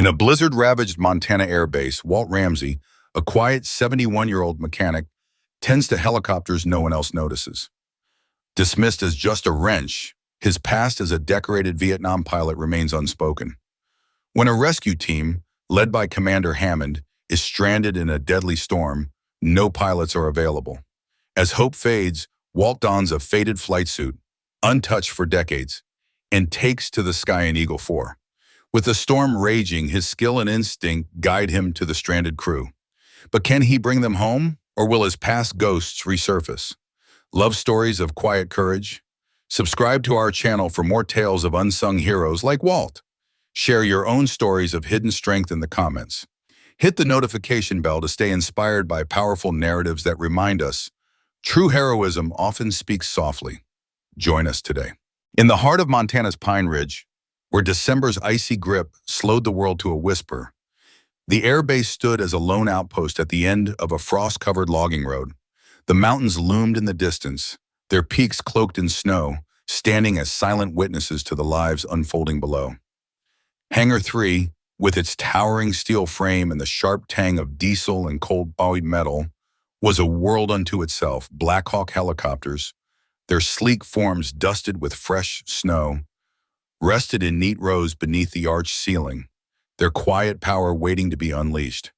In a blizzard-ravaged Montana Air Base, Walt Ramsay, a quiet 71-year-old mechanic, tends to helicopters no one else notices. Dismissed as just a wrench, his past as a decorated Vietnam pilot remains unspoken. When a rescue team, led by Commander Hammond, is stranded in a deadly storm, no pilots are available. As hope fades, Walt dons a faded flight suit, untouched for decades, and takes to the sky in Eagle 4. With the storm raging, his skill and instinct guide him to the stranded crew. But can he bring them home, or will his past ghosts resurface? Love stories of quiet courage? Subscribe to our channel for more tales of unsung heroes like Walt. Share your own stories of hidden strength in the comments. Hit the notification bell to stay inspired by powerful narratives that remind us true heroism often speaks softly. Join us today. In the heart of Montana's Pine Ridge, where December's icy grip slowed the world to a whisper, the air base stood as a lone outpost at the end of a frost-covered logging road. The mountains loomed in the distance, their peaks cloaked in snow, standing as silent witnesses to the lives unfolding below. Hangar 3, with its towering steel frame and the sharp tang of diesel and cold-bodied metal, was a world unto itself. Black Hawk helicopters, their sleek forms dusted with fresh snow, rested in neat rows beneath the arched ceiling, their quiet power waiting to be unleashed.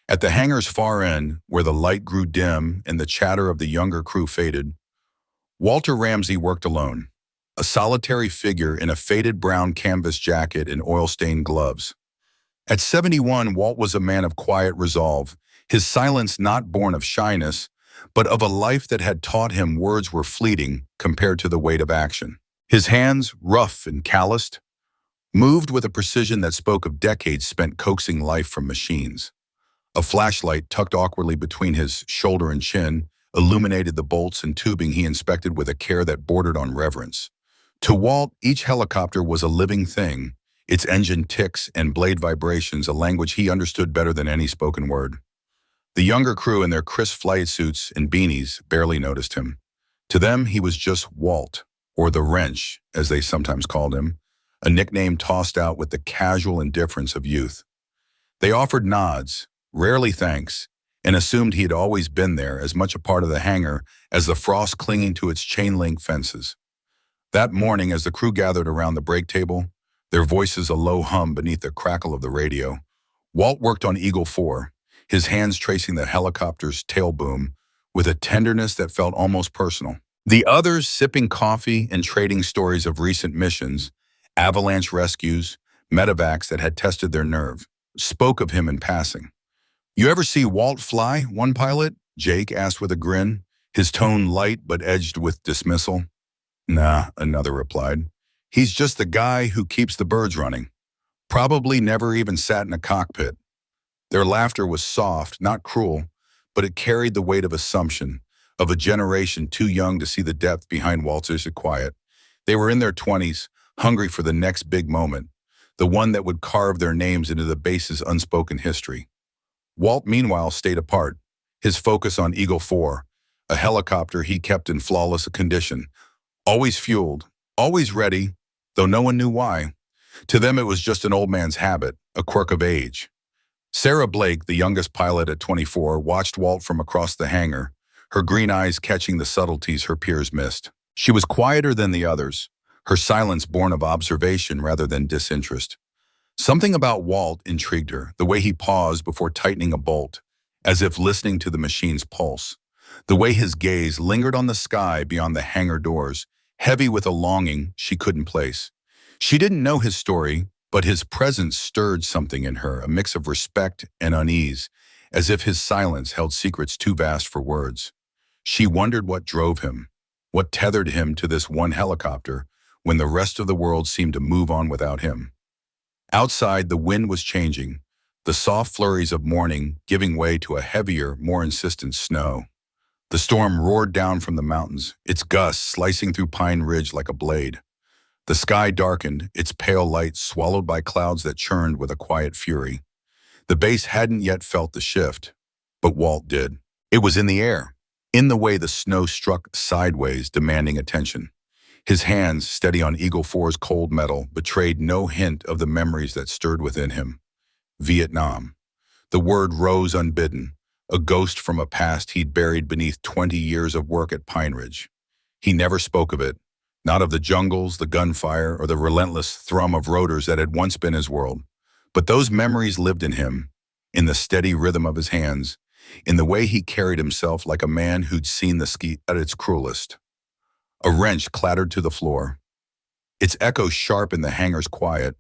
At the hangar's far end, where the light grew dim and the chatter of the younger crew faded, Walter Ramsay worked alone, a solitary figure in a faded brown canvas jacket and oil-stained gloves. At 71, Walt was a man of quiet resolve, his silence not born of shyness, but of a life that had taught him words were fleeting compared to the weight of action. His hands, rough and calloused, moved with a precision that spoke of decades spent coaxing life from machines. A flashlight tucked awkwardly between his shoulder and chin illuminated the bolts and tubing he inspected with a care that bordered on reverence. To Walt, each helicopter was a living thing, its engine ticks and blade vibrations a language he understood better than any spoken word. The younger crew in their crisp flight suits and beanies barely noticed him. To them, he was just Walt, or the wrench, as they sometimes called him, a nickname tossed out with the casual indifference of youth. They offered nods, rarely thanks, and assumed he had always been there, as much a part of the hangar as the frost clinging to its chain-link fences. That morning, as the crew gathered around the break table, their voices a low hum beneath the crackle of the radio, Walt worked on Eagle 4, his hands tracing the helicopter's tail boom with a tenderness that felt almost personal. The others, sipping coffee and trading stories of recent missions, avalanche rescues, medevacs that had tested their nerve, spoke of him in passing. "You ever see Walt fly?" one pilot, Jake, asked with a grin, his tone light but edged with dismissal. "Nah," another replied. "He's just the guy who keeps the birds running. Probably never even sat in a cockpit." Their laughter was soft, not cruel, but it carried the weight of assumption, of a generation too young to see the depth behind Walter's quiet. They were in their 20s, hungry for the next big moment, the one that would carve their names into the base's unspoken history. Walt, meanwhile, stayed apart, his focus on Eagle 4, a helicopter he kept in flawless condition, always fueled, always ready, though no one knew why. To them, it was just an old man's habit, a quirk of age. Sarah Blake, the youngest pilot at 24, watched Walt from across the hangar, her green eyes catching the subtleties her peers missed. She was quieter than the others, her silence born of observation rather than disinterest. Something about Walt intrigued her, the way he paused before tightening a bolt, as if listening to the machine's pulse. The way his gaze lingered on the sky beyond the hangar doors, heavy with a longing she couldn't place. She didn't know his story, but his presence stirred something in her, a mix of respect and unease, as if his silence held secrets too vast for words. She wondered what drove him, what tethered him to this one helicopter when the rest of the world seemed to move on without him. Outside, the wind was changing, the soft flurries of morning giving way to a heavier, more insistent snow. The storm roared down from the mountains, its gusts slicing through Pine Ridge like a blade. The sky darkened, its pale light swallowed by clouds that churned with a quiet fury. The base hadn't yet felt the shift, but Walt did. It was in the air, in the way the snow struck sideways, demanding attention. His hands, steady on Eagle 4's cold metal, betrayed no hint of the memories that stirred within him. Vietnam. The word rose unbidden, a ghost from a past he'd buried beneath 20 years of work at Pineridge. He never spoke of it, not of the jungles, the gunfire, or the relentless thrum of rotors that had once been his world. But those memories lived in him, in the steady rhythm of his hands, in the way he carried himself like a man who'd seen the ski at its cruelest. A wrench clattered to the floor, its echo sharp in the hangar's quiet,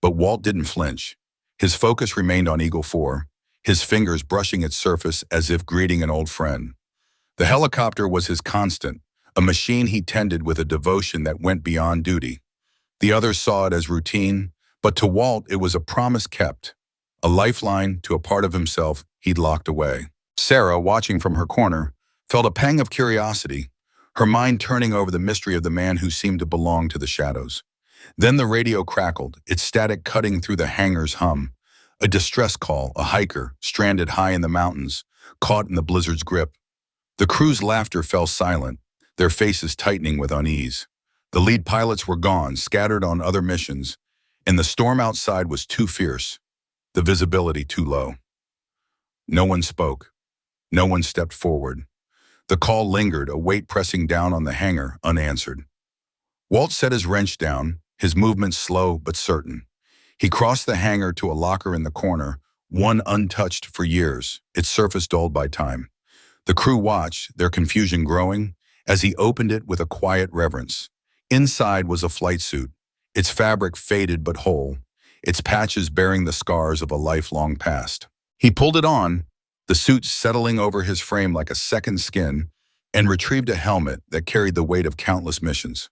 but Walt didn't flinch. His focus remained on Eagle 4, his fingers brushing its surface as if greeting an old friend. The helicopter was his constant, a machine he tended with a devotion that went beyond duty. The others saw it as routine, but to Walt it was a promise kept, a lifeline to a part of himself he'd locked away. Sarah, watching from her corner, felt a pang of curiosity, her mind turning over the mystery of the man who seemed to belong to the shadows. Then the radio crackled, its static cutting through the hangar's hum. A distress call, a hiker, stranded high in the mountains, caught in the blizzard's grip. The crew's laughter fell silent, their faces tightening with unease. The lead pilots were gone, scattered on other missions, and the storm outside was too fierce, the visibility too low. No one spoke. No one stepped forward. The call lingered, a weight pressing down on the hangar, unanswered. Walt set his wrench down, his movements slow but certain. He crossed the hangar to a locker in the corner, one untouched for years, its surface dulled by time. The crew watched, their confusion growing, as he opened it with a quiet reverence. Inside was a flight suit, its fabric faded but whole, its patches bearing the scars of a lifelong past. He pulled it on, the suit settling over his frame like a second skin, and retrieved a helmet that carried the weight of countless missions.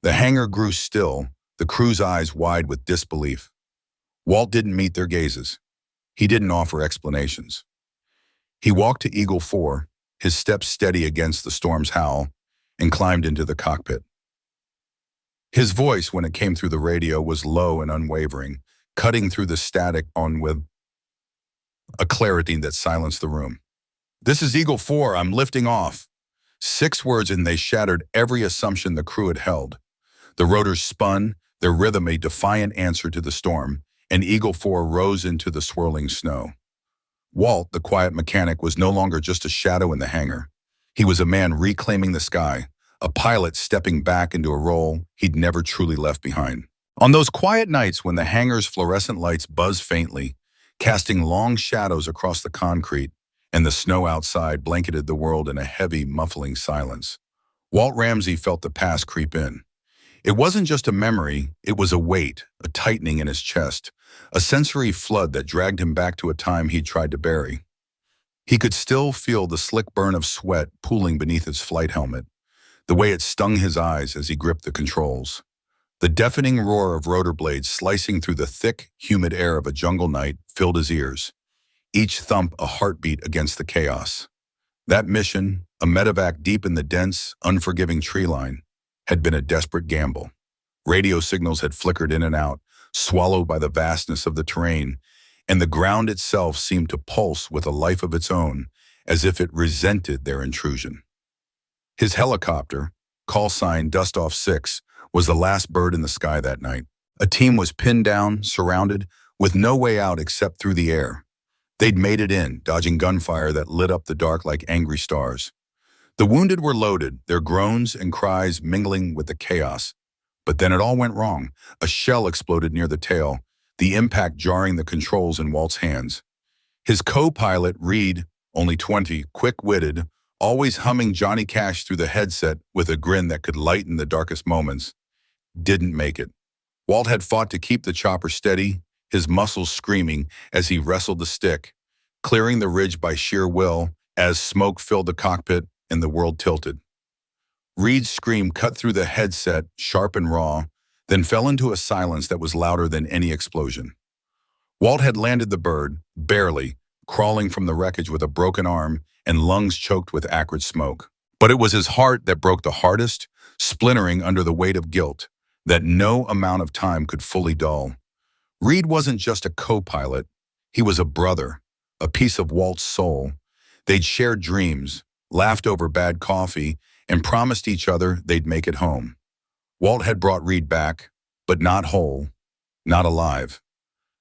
The hangar grew still, the crew's eyes wide with disbelief. Walt didn't meet their gazes. He didn't offer explanations. He walked to Eagle 4, his steps steady against the storm's howl, and climbed into the cockpit. His voice, when it came through the radio, was low and unwavering, cutting through the static on with a clarity that silenced the room. "This is Eagle 4, I'm lifting off." 6 words, and they shattered every assumption the crew had held. The rotors spun, their rhythm a defiant answer to the storm, and Eagle 4 rose into the swirling snow. Walt, the quiet mechanic, was no longer just a shadow in the hangar. He was a man reclaiming the sky, a pilot stepping back into a role he'd never truly left behind. On those quiet nights when the hangar's fluorescent lights buzzed faintly, casting long shadows across the concrete, and the snow outside blanketed the world in a heavy, muffling silence, Walt Ramsay felt the past creep in. It wasn't just a memory, it was a weight, a tightening in his chest, a sensory flood that dragged him back to a time he'd tried to bury. He could still feel the slick burn of sweat pooling beneath his flight helmet, the way it stung his eyes as he gripped the controls. The deafening roar of rotor blades slicing through the thick, humid air of a jungle night filled his ears, each thump a heartbeat against the chaos. That mission, a medevac deep in the dense, unforgiving tree line, had been a desperate gamble. Radio signals had flickered in and out, swallowed by the vastness of the terrain, and the ground itself seemed to pulse with a life of its own, as if it resented their intrusion. His helicopter, call sign Dustoff 6, was the last bird in the sky that night. A team was pinned down, surrounded, with no way out except through the air. They'd made it in, dodging gunfire that lit up the dark like angry stars. The wounded were loaded, their groans and cries mingling with the chaos. But then it all went wrong. A shell exploded near the tail, the impact jarring the controls in Walt's hands. His co-pilot, Reed, only 20, quick-witted, always humming Johnny Cash through the headset with a grin that could lighten the darkest moments, didn't make it. Walt had fought to keep the chopper steady, his muscles screaming as he wrestled the stick, clearing the ridge by sheer will as smoke filled the cockpit and the world tilted. Reed's scream cut through the headset, sharp and raw, then fell into a silence that was louder than any explosion. Walt had landed the bird, barely, crawling from the wreckage with a broken arm and lungs choked with acrid smoke. But it was his heart that broke the hardest, splintering under the weight of guilt that no amount of time could fully dull. Reed wasn't just a co-pilot, he was a brother, a piece of Walt's soul. They'd shared dreams, laughed over bad coffee, and promised each other they'd make it home. Walt had brought Reed back, but not whole, not alive.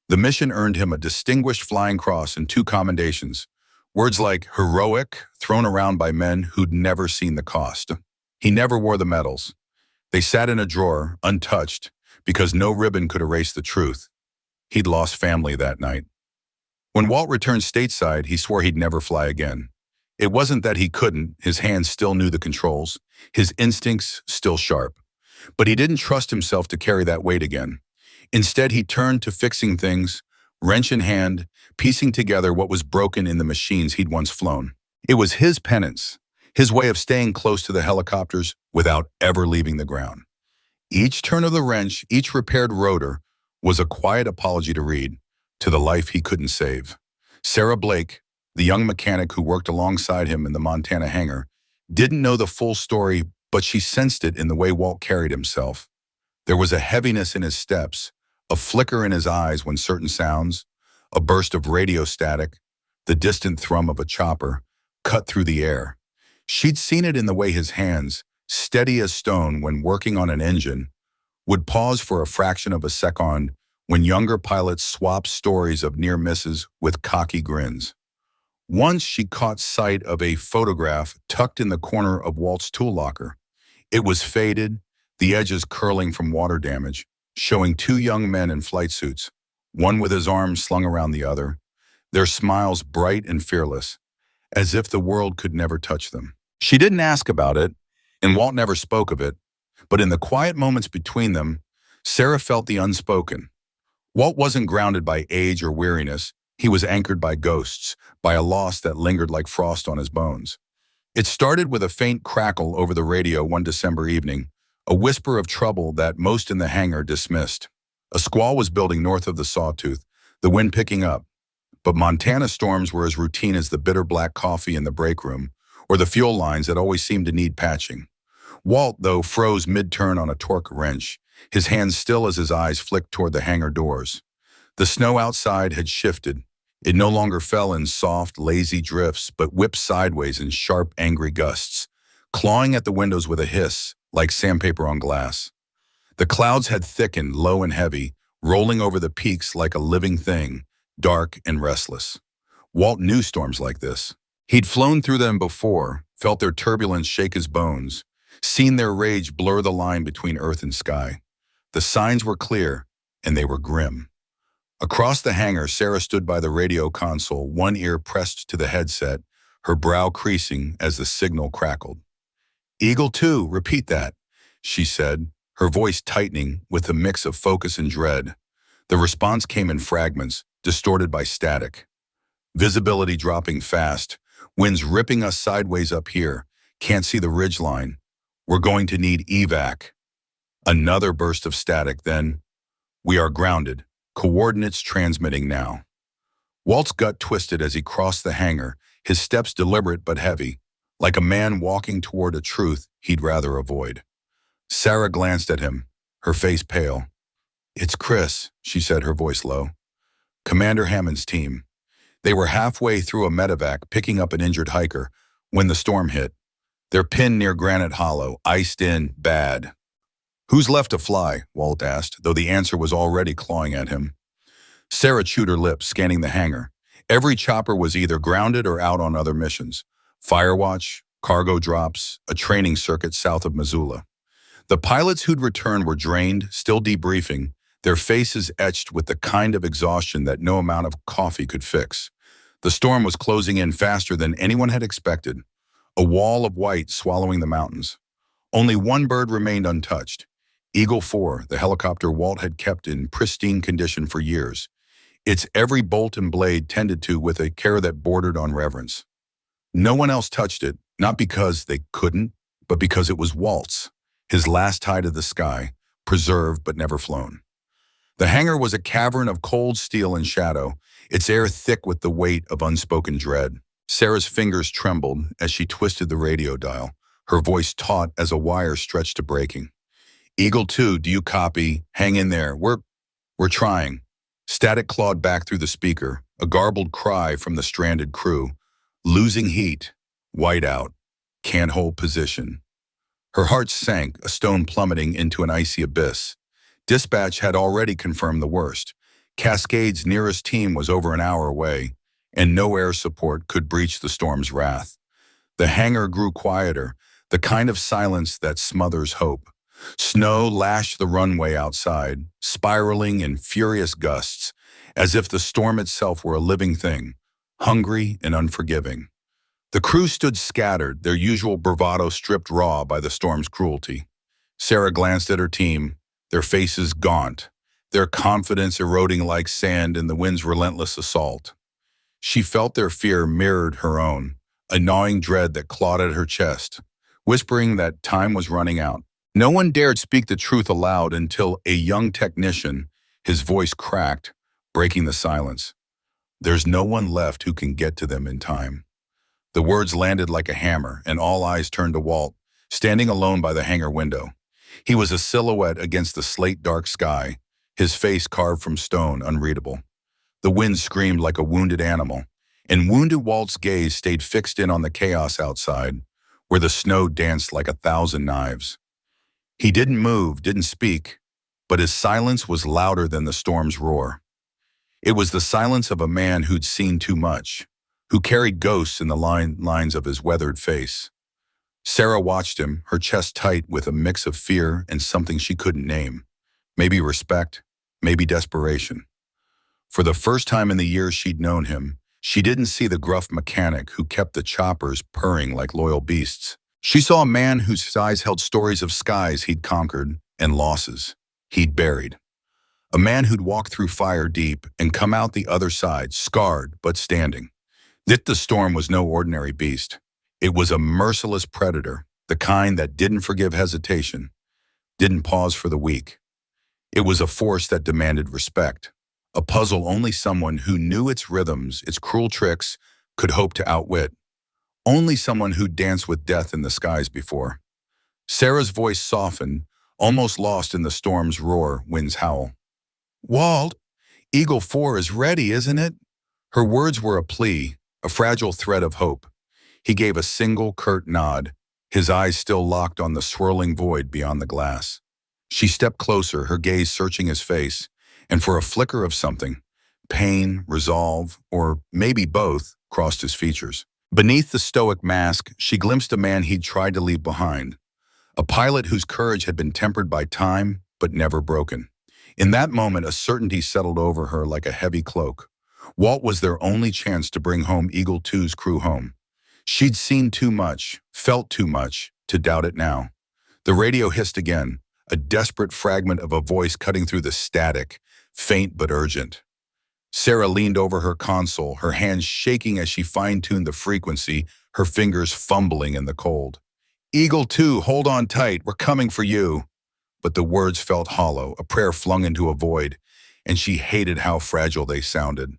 The mission earned him a Distinguished Flying Cross and 2 commendations, words like heroic thrown around by men who'd never seen the cost. He never wore the medals. They sat in a drawer, untouched, because no ribbon could erase the truth. He'd lost family that night. When Walt returned stateside, he swore he'd never fly again. It wasn't that he couldn't, his hands still knew the controls, his instincts still sharp. But he didn't trust himself to carry that weight again. Instead, he turned to fixing things, wrench in hand, piecing together what was broken in the machines he'd once flown. It was his penance, his way of staying close to the helicopters without ever leaving the ground. Each turn of the wrench, each repaired rotor, was a quiet apology to read, to the life he couldn't save. Sarah Blake, the young mechanic who worked alongside him in the Montana hangar, didn't know the full story, but she sensed it in the way Walt carried himself. There was a heaviness in his steps, a flicker in his eyes when certain sounds, a burst of radio static, the distant thrum of a chopper, cut through the air. She'd seen it in the way his hands, steady as stone when working on an engine, would pause for a fraction of a second when younger pilots swapped stories of near misses with cocky grins. Once she caught sight of a photograph tucked in the corner of Walt's tool locker. It was faded, the edges curling from water damage, showing 2 young men in flight suits, one with his arms slung around the other, their smiles bright and fearless, as if the world could never touch them. She didn't ask about it, and Walt never spoke of it, but in the quiet moments between them, Sarah felt the unspoken. Walt wasn't grounded by age or weariness. He was anchored by ghosts, by a loss that lingered like frost on his bones. It started with a faint crackle over the radio one December evening, a whisper of trouble that most in the hangar dismissed. A squall was building north of the Sawtooth, the wind picking up, but Montana storms were as routine as the bitter black coffee in the break room, or the fuel lines that always seemed to need patching. Walt, though, froze mid-turn on a torque wrench, his hands still as his eyes flicked toward the hangar doors. The snow outside had shifted. It no longer fell in soft, lazy drifts, but whipped sideways in sharp, angry gusts, clawing at the windows with a hiss, like sandpaper on glass. The clouds had thickened, low and heavy, rolling over the peaks like a living thing, dark and restless. Walt knew storms like this. He'd flown through them before, felt their turbulence shake his bones, seen their rage blur the line between earth and sky. The signs were clear, and they were grim. Across the hangar, Sarah stood by the radio console, one ear pressed to the headset, her brow creasing as the signal crackled. "Eagle 2, repeat that," she said, her voice tightening with a mix of focus and dread. The response came in fragments, distorted by static. "Visibility dropping fast, winds ripping us sideways up here, can't see the ridgeline. We're going to need evac." Another burst of static, then, "We are grounded. Coordinates transmitting now." Walt's gut twisted as he crossed the hangar, his steps deliberate but heavy, like a man walking toward a truth he'd rather avoid. Sarah glanced at him, her face pale. "It's Chris," she said, her voice low. "Commander Hammond's team." They were halfway through a medevac, picking up an injured hiker, when the storm hit. They're pinned near Granite Hollow, iced in, bad. "Who's left to fly?" Walt asked, though the answer was already clawing at him. Sarah chewed her lips, scanning the hangar. Every chopper was either grounded or out on other missions. Firewatch, cargo drops, a training circuit south of Missoula. The pilots who'd returned were drained, still debriefing, their faces etched with the kind of exhaustion that no amount of coffee could fix. The storm was closing in faster than anyone had expected, a wall of white swallowing the mountains. Only one bird remained untouched. Eagle 4, the helicopter Walt had kept in pristine condition for years, its every bolt and blade tended to with a care that bordered on reverence. No one else touched it, not because they couldn't, but because it was Walt's, his last tie to the sky, preserved but never flown. The hangar was a cavern of cold steel and shadow, its air thick with the weight of unspoken dread. Sarah's fingers trembled as she twisted the radio dial, her voice taut as a wire stretched to breaking. "Eagle 2, do you copy? Hang in there. We're trying." Static clawed back through the speaker, a garbled cry from the stranded crew. "Losing heat. White out. Can't hold position." Her heart sank, a stone plummeting into an icy abyss. Dispatch had already confirmed the worst. Cascade's nearest team was over an hour away, and no air support could breach the storm's wrath. The hangar grew quieter, the kind of silence that smothers hope. Snow lashed the runway outside, spiraling in furious gusts, as if the storm itself were a living thing, hungry and unforgiving. The crew stood scattered, their usual bravado stripped raw by the storm's cruelty. Sarah glanced at her team, their faces gaunt, their confidence eroding like sand in the wind's relentless assault. She felt their fear mirrored her own, a gnawing dread that clawed at her chest, whispering that time was running out. No one dared speak the truth aloud until a young technician, his voice cracked, breaking the silence. "There's no one left who can get to them in time." The words landed like a hammer, and all eyes turned to Walt, standing alone by the hangar window. He was a silhouette against the slate-dark sky, his face carved from stone, unreadable. The wind screamed like a wounded animal, and wounded Walt's gaze stayed fixed in on the chaos outside, where the snow danced like 1,000 knives. He didn't move, didn't speak, but his silence was louder than the storm's roar. It was the silence of a man who'd seen too much, who carried ghosts in the lines of his weathered face. Sarah watched him, her chest tight with a mix of fear and something she couldn't name. Maybe respect, maybe desperation. For the first time in the years she'd known him, she didn't see the gruff mechanic who kept the choppers purring like loyal beasts. She saw a man whose eyes held stories of skies he'd conquered and losses he'd buried. A man who'd walked through fire deep and come out the other side, scarred but standing. The storm was no ordinary beast. It was a merciless predator, the kind that didn't forgive hesitation, didn't pause for the weak. It was a force that demanded respect, a puzzle only someone who knew its rhythms, its cruel tricks, could hope to outwit. Only someone who'd danced with death in the skies before. Sarah's voice softened, almost lost in the storm's roar, wind's howl. "Walt, Eagle 4 is ready, isn't it?" Her words were a plea, a fragile thread of hope. He gave a single curt nod, his eyes still locked on the swirling void beyond the glass. She stepped closer, her gaze searching his face, and for a flicker of something, pain, resolve, or maybe both, crossed his features. Beneath the stoic mask, she glimpsed a man he'd tried to leave behind, a pilot whose courage had been tempered by time but never broken. In that moment, a certainty settled over her like a heavy cloak. Walt was their only chance to bring home Eagle 2's crew home. She'd seen too much, felt too much, to doubt it now. The radio hissed again, a desperate fragment of a voice cutting through the static, faint but urgent. Sarah leaned over her console, her hands shaking as she fine-tuned the frequency, her fingers fumbling in the cold. "Eagle 2, hold on tight, we're coming for you." But the words felt hollow, a prayer flung into a void, and she hated how fragile they sounded.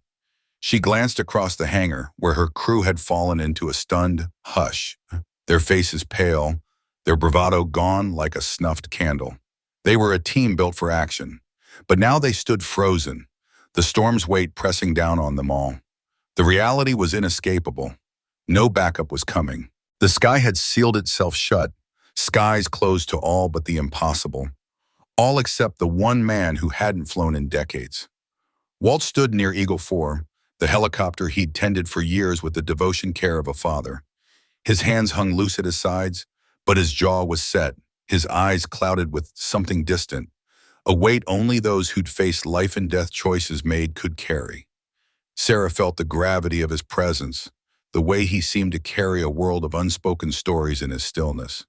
She glanced across the hangar, where her crew had fallen into a stunned hush, their faces pale, their bravado gone like a snuffed candle. They were a team built for action, but now they stood frozen, the storm's weight pressing down on them all. The reality was inescapable. No backup was coming. The sky had sealed itself shut, skies closed to all but the impossible, all except the one man who hadn't flown in decades. Walt stood near Eagle 4, the helicopter he'd tended for years with the devotion care of a father. His hands hung loose at his sides, but his jaw was set, his eyes clouded with something distant, a weight only those who'd faced life and death choices made could carry. Sarah felt the gravity of his presence, the way he seemed to carry a world of unspoken stories in his stillness.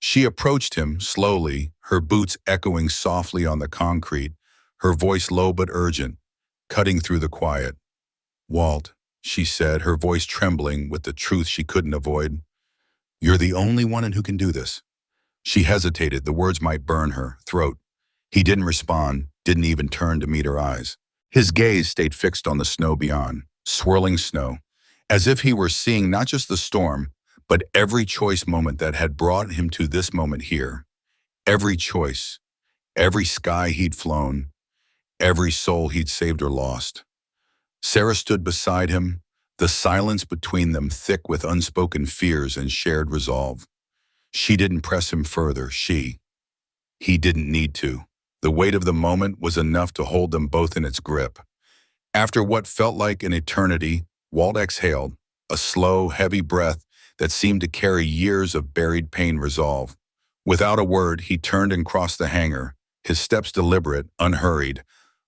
She approached him slowly, her boots echoing softly on the concrete, her voice low but urgent, cutting through the quiet. "Walt," she said, her voice trembling with the truth she couldn't avoid. "You're the only one who can do this." She hesitated, the words might burn her throat. He didn't respond, didn't even turn to meet her eyes. His gaze stayed fixed on the snow beyond, swirling snow, as if he were seeing not just the storm, but every choice moment that had brought him to this moment here. Every choice, every sky he'd flown, every soul he'd saved or lost. Sarah stood beside him, the silence between them thick with unspoken fears and shared resolve. She didn't press him further, he didn't need to. The weight of the moment was enough to hold them both in its grip. After what felt like an eternity, Walt exhaled, a slow, heavy breath that seemed to carry years of buried pain resolve. Without a word, he turned and crossed the hangar, his steps deliberate, unhurried,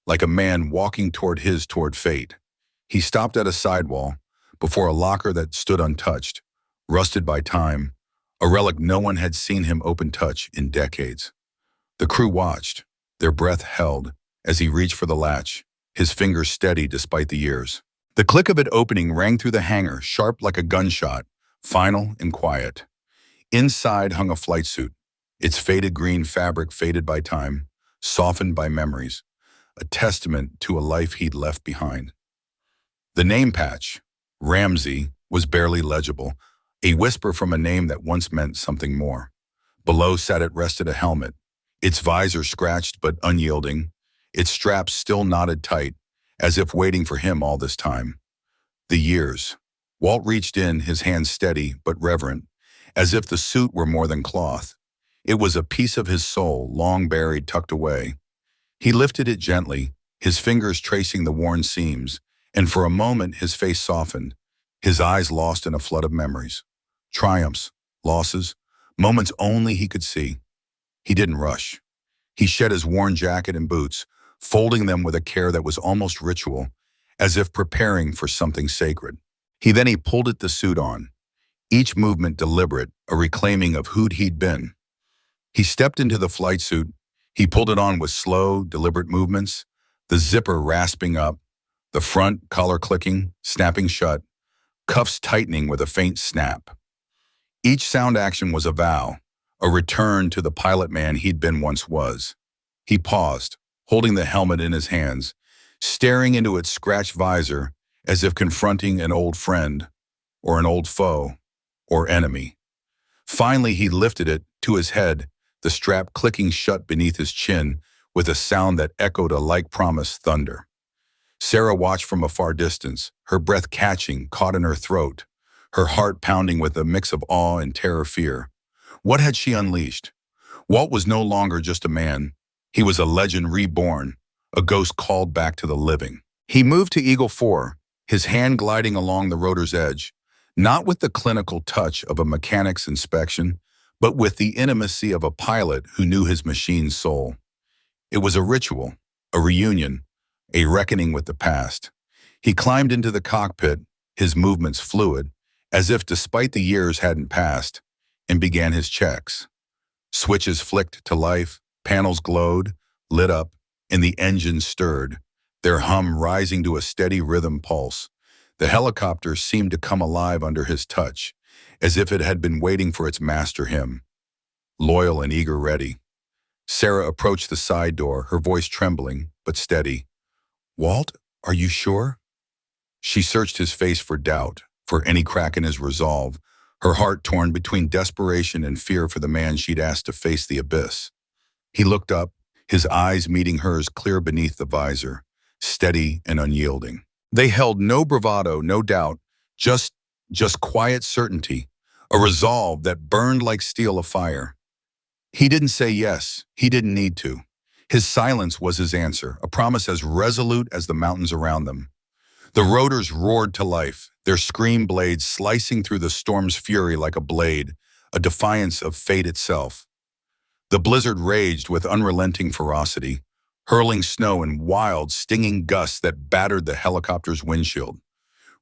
like a man walking toward fate. He stopped at a sidewall, before a locker that stood untouched, rusted by time, a relic no one had seen him open touch in decades. The crew watched, their breath held, as he reached for the latch, his fingers steady despite the years. The click of it opening rang through the hangar, sharp like a gunshot, final and quiet. Inside hung a flight suit, its faded green fabric faded by time, softened by memories, a testament to a life he'd left behind. The name patch, Ramsay, was barely legible, a whisper from a name that once meant something more. Below sat at rest a helmet, its visor scratched but unyielding, its straps still knotted tight, as if waiting for him all this time. The years. Walt reached in, his hands steady but reverent, as if the suit were more than cloth. It was a piece of his soul, long buried, tucked away. He lifted it gently, his fingers tracing the worn seams, and for a moment his face softened, his eyes lost in a flood of memories. Triumphs, losses, moments only he could see. He didn't rush. He shed his worn jacket and boots, folding them with a care that was almost ritual, as if preparing for something sacred. Then he pulled the suit on, each movement deliberate, a reclaiming of who he'd been. He stepped into the flight suit. He pulled it on with slow, deliberate movements, the zipper rasping up, the front collar clicking, snapping shut, cuffs tightening with a faint snap. Each sound action was a vow, a return to the pilot man he'd been once was. He paused, holding the helmet in his hands, staring into its scratched visor as if confronting an old friend, or an old foe, or enemy. Finally, he lifted it to his head, the strap clicking shut beneath his chin with a sound that echoed a like-promised thunder. Sarah watched from a far distance, her breath catching, caught in her throat, her heart pounding with a mix of awe and terror-fear. What had she unleashed? Walt was no longer just a man. He was a legend reborn, a ghost called back to the living. He moved to Eagle 4, his hand gliding along the rotor's edge, not with the clinical touch of a mechanic's inspection, but with the intimacy of a pilot who knew his machine's soul. It was a ritual, a reunion, a reckoning with the past. He climbed into the cockpit, his movements fluid, as if despite the years hadn't passed, and began his checks. Switches flicked to life, panels glowed, lit up, and the engines stirred, their hum rising to a steady rhythm pulse. The helicopter seemed to come alive under his touch, as if it had been waiting for its master him. Loyal and eager ready. Sarah approached the side door, her voice trembling, but steady. "Walt, are you sure?" She searched his face for doubt, for any crack in his resolve, her heart torn between desperation and fear for the man she'd asked to face the abyss. He looked up, his eyes meeting hers clear beneath the visor, steady and unyielding. They held no bravado, no doubt, just quiet certainty, a resolve that burned like steel afire. He didn't say yes, he didn't need to. His silence was his answer, a promise as resolute as the mountains around them. The rotors roared to life, their scream blades slicing through the storm's fury like a blade, a defiance of fate itself. The blizzard raged with unrelenting ferocity, hurling snow in wild, stinging gusts that battered the helicopter's windshield,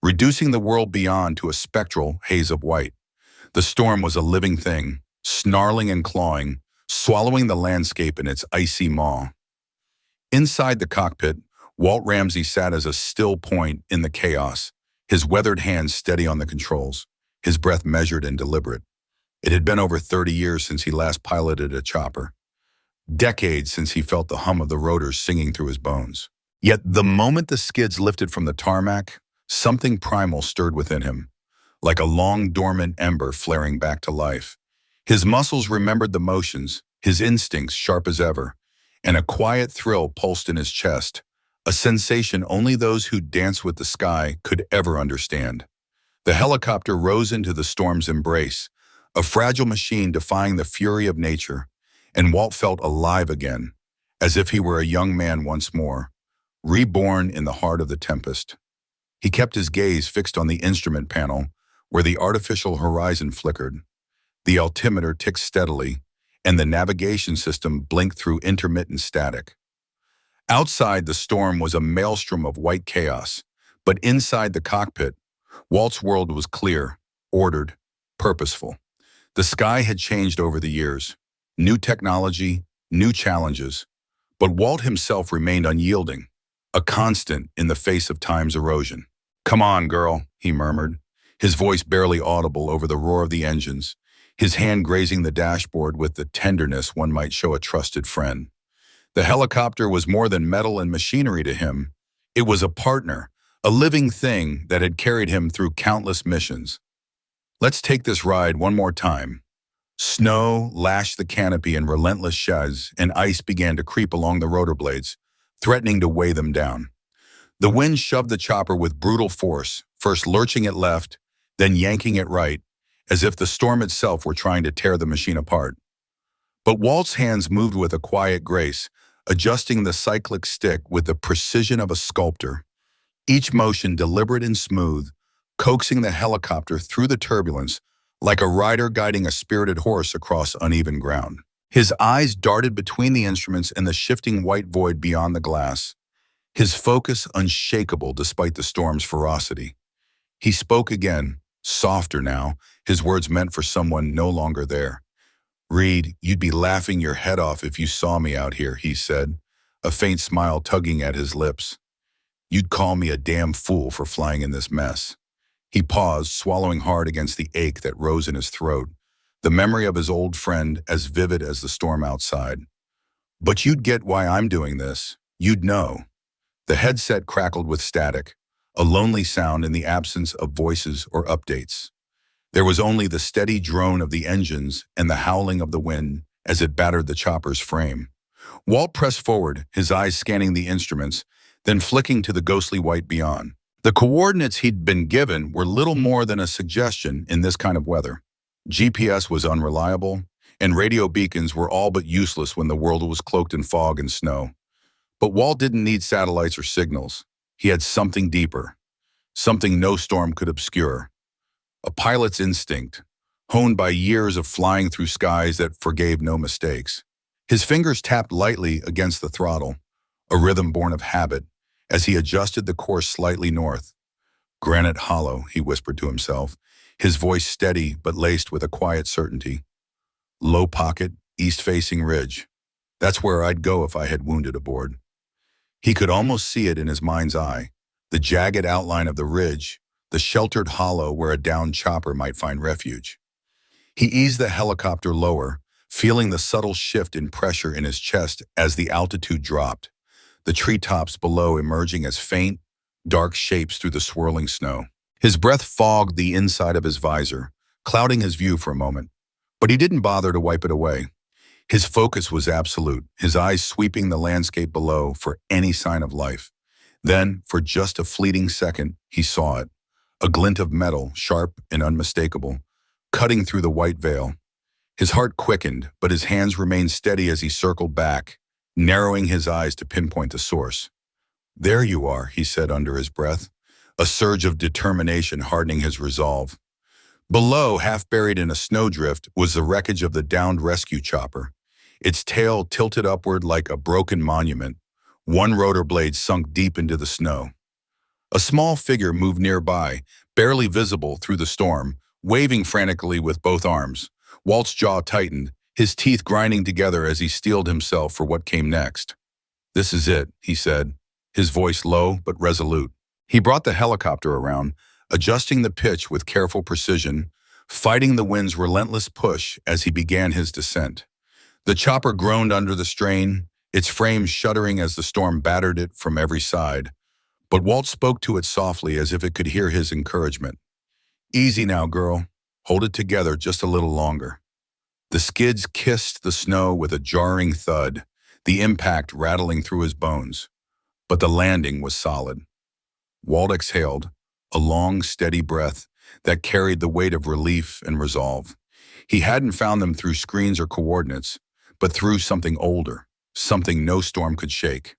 reducing the world beyond to a spectral haze of white. The storm was a living thing, snarling and clawing, swallowing the landscape in its icy maw. Inside the cockpit, Walt Ramsay sat as a still point in the chaos, his weathered hands steady on the controls, his breath measured and deliberate. It had been over 30 years since he last piloted a chopper. Decades since he felt the hum of the rotors singing through his bones. Yet the moment the skids lifted from the tarmac, something primal stirred within him, like a long dormant ember flaring back to life. His muscles remembered the motions, his instincts sharp as ever, and a quiet thrill pulsed in his chest, a sensation only those who dance with the sky could ever understand. The helicopter rose into the storm's embrace, a fragile machine defying the fury of nature, and Walt felt alive again, as if he were a young man once more, reborn in the heart of the tempest. He kept his gaze fixed on the instrument panel, where the artificial horizon flickered. The altimeter ticked steadily, and the navigation system blinked through intermittent static. Outside, the storm was a maelstrom of white chaos, but inside the cockpit, Walt's world was clear, ordered, purposeful. The sky had changed over the years. New technology, new challenges. But Walt himself remained unyielding, a constant in the face of time's erosion. "Come on, girl," he murmured, his voice barely audible over the roar of the engines, his hand grazing the dashboard with the tenderness one might show a trusted friend. The helicopter was more than metal and machinery to him. It was a partner, a living thing that had carried him through countless missions. "Let's take this ride one more time." Snow lashed the canopy in relentless sheds, and ice began to creep along the rotor blades, threatening to weigh them down. The wind shoved the chopper with brutal force, first lurching it left, then yanking it right, as if the storm itself were trying to tear the machine apart. But Walt's hands moved with a quiet grace, adjusting the cyclic stick with the precision of a sculptor, each motion deliberate and smooth, coaxing the helicopter through the turbulence like a rider guiding a spirited horse across uneven ground. His eyes darted between the instruments and the shifting white void beyond the glass, his focus unshakable despite the storm's ferocity. He spoke again, softer now, his words meant for someone no longer there. "Reed, you'd be laughing your head off if you saw me out here," he said, a faint smile tugging at his lips. "You'd call me a damn fool for flying in this mess." He paused, swallowing hard against the ache that rose in his throat, the memory of his old friend as vivid as the storm outside. "But you'd get why I'm doing this. You'd know." The headset crackled with static, a lonely sound in the absence of voices or updates. There was only the steady drone of the engines and the howling of the wind as it battered the chopper's frame. Walt pressed forward, his eyes scanning the instruments, then flicking to the ghostly white beyond. The coordinates he'd been given were little more than a suggestion in this kind of weather. GPS was unreliable, and radio beacons were all but useless when the world was cloaked in fog and snow. But Walt didn't need satellites or signals. He had something deeper, something no storm could obscure. A pilot's instinct, honed by years of flying through skies that forgave no mistakes. His fingers tapped lightly against the throttle, a rhythm born of habit, as he adjusted the course slightly north. "Granite Hollow," he whispered to himself, his voice steady but laced with a quiet certainty. "Low pocket, east-facing ridge. That's where I'd go if I had wounded aboard." He could almost see it in his mind's eye, the jagged outline of the ridge, the sheltered hollow where a downed chopper might find refuge. He eased the helicopter lower, feeling the subtle shift in pressure in his chest as the altitude dropped, the treetops below emerging as faint, dark shapes through the swirling snow. His breath fogged the inside of his visor, clouding his view for a moment, but he didn't bother to wipe it away. His focus was absolute, his eyes sweeping the landscape below for any sign of life. Then, for just a fleeting second, he saw it, a glint of metal, sharp and unmistakable, cutting through the white veil. His heart quickened, but his hands remained steady as he circled back, narrowing his eyes to pinpoint the source. "There you are," he said under his breath, a surge of determination hardening his resolve. Below, half buried in a snowdrift, was the wreckage of the downed rescue chopper, its tail tilted upward like a broken monument, one rotor blade sunk deep into the snow. A small figure moved nearby, barely visible through the storm, waving frantically with both arms. Walt's jaw tightened, his teeth grinding together as he steeled himself for what came next. "This is it," he said, his voice low but resolute. He brought the helicopter around, adjusting the pitch with careful precision, fighting the wind's relentless push as he began his descent. The chopper groaned under the strain, its frame shuddering as the storm battered it from every side. But Walt spoke to it softly as if it could hear his encouragement. "Easy now, girl. Hold it together just a little longer." The skids kissed the snow with a jarring thud, the impact rattling through his bones. But the landing was solid. Walt exhaled, a long, steady breath that carried the weight of relief and resolve. He hadn't found them through screens or coordinates, but through something older, something no storm could shake.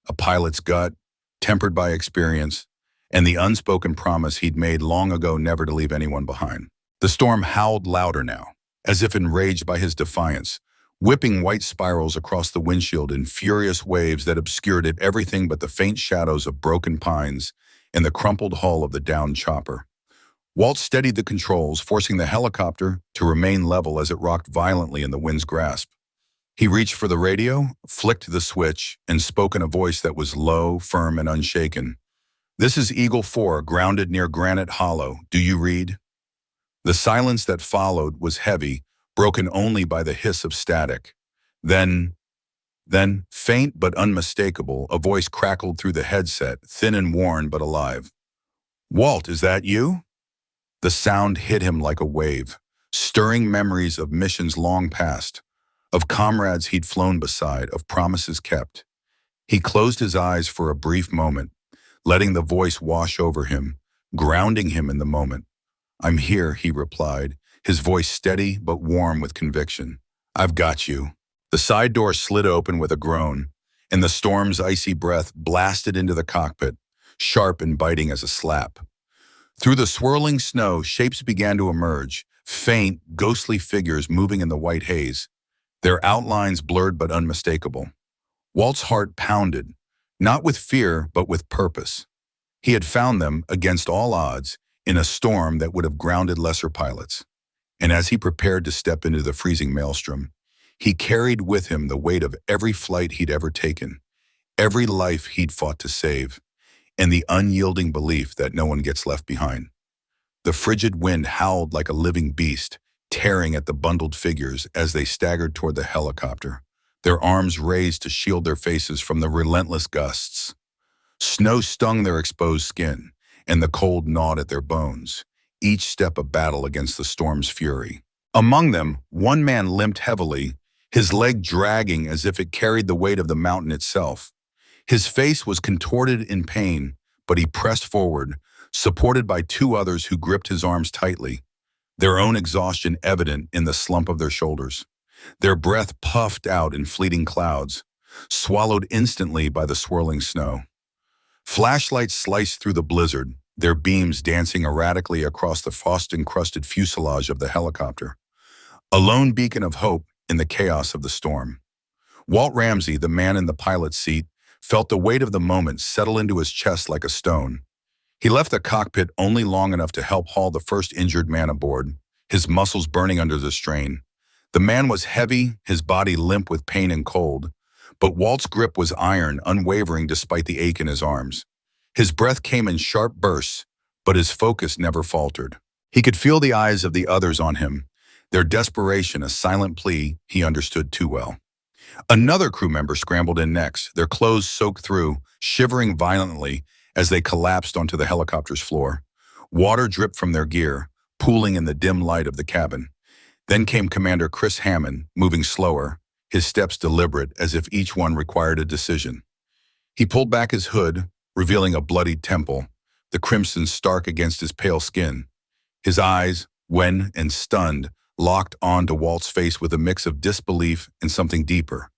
A pilot's gut, tempered by experience, and the unspoken promise he'd made long ago never to leave anyone behind. The storm howled louder now, as if enraged by his defiance, whipping white spirals across the windshield in furious waves that obscured it everything but the faint shadows of broken pines and the crumpled hull of the downed chopper. Walt steadied the controls, forcing the helicopter to remain level as it rocked violently in the wind's grasp. He reached for the radio, flicked the switch, and spoke in a voice that was low, firm, and unshaken. "This is Eagle 4, grounded near Granite Hollow. Do you read?" The silence that followed was heavy, broken only by the hiss of static. Then, faint but unmistakable, a voice crackled through the headset, thin and worn but alive. "Walt, is that you?" The sound hit him like a wave, stirring memories of missions long past, of comrades he'd flown beside, of promises kept. He closed his eyes for a brief moment, letting the voice wash over him, grounding him in the moment. "I'm here," he replied, his voice steady but warm with conviction. "I've got you." The side door slid open with a groan, and the storm's icy breath blasted into the cockpit, sharp and biting as a slap. Through the swirling snow, shapes began to emerge, faint, ghostly figures moving in the white haze, their outlines blurred but unmistakable. Walt's heart pounded, not with fear but with purpose. He had found them, against all odds, in a storm that would have grounded lesser pilots. And as he prepared to step into the freezing maelstrom, he carried with him the weight of every flight he'd ever taken, every life he'd fought to save, and the unyielding belief that no one gets left behind. The frigid wind howled like a living beast, tearing at the bundled figures as they staggered toward the helicopter, their arms raised to shield their faces from the relentless gusts. Snow stung their exposed skin, and the cold gnawed at their bones, each step a battle against the storm's fury. Among them, one man limped heavily, his leg dragging as if it carried the weight of the mountain itself. His face was contorted in pain, but he pressed forward, supported by two others who gripped his arms tightly, their own exhaustion evident in the slump of their shoulders. Their breath puffed out in fleeting clouds, swallowed instantly by the swirling snow. Flashlights sliced through the blizzard, their beams dancing erratically across the frost-encrusted fuselage of the helicopter, a lone beacon of hope in the chaos of the storm. Walt Ramsay, the man in the pilot's seat, felt the weight of the moment settle into his chest like a stone. He left the cockpit only long enough to help haul the first injured man aboard, his muscles burning under the strain. The man was heavy, his body limp with pain and cold, but Walt's grip was iron, unwavering despite the ache in his arms. His breath came in sharp bursts, but his focus never faltered. He could feel the eyes of the others on him, their desperation a silent plea he understood too well. Another crew member scrambled in next, their clothes soaked through, shivering violently as they collapsed onto the helicopter's floor. Water dripped from their gear, pooling in the dim light of the cabin. Then came Commander Hammond, moving slower, his steps deliberate as if each one required a decision. He pulled back his hood, revealing a bloodied temple, the crimson stark against his pale skin. His eyes, wan and stunned, locked onto Walt's face with a mix of disbelief and something deeper,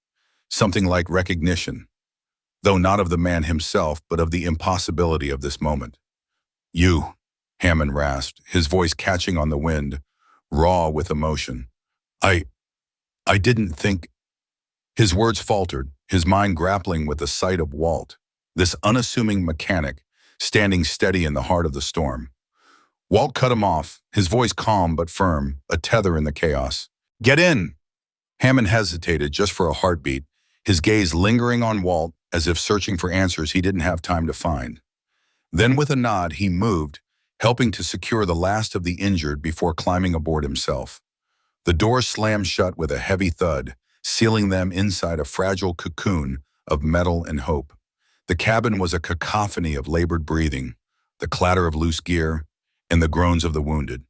something like recognition, though not of the man himself, but of the impossibility of this moment. "You," Hammond rasped, his voice catching on the wind, raw with emotion. I didn't think." His words faltered, his mind grappling with the sight of Walt, this unassuming mechanic, standing steady in the heart of the storm. Walt cut him off, his voice calm but firm, a tether in the chaos. "Get in!" Hammond hesitated just for a heartbeat, his gaze lingering on Walt as if searching for answers he didn't have time to find. Then with a nod, he moved, helping to secure the last of the injured before climbing aboard himself. The door slammed shut with a heavy thud, sealing them inside a fragile cocoon of metal and hope. The cabin was a cacophony of labored breathing, the clatter of loose gear, and the groans of the wounded.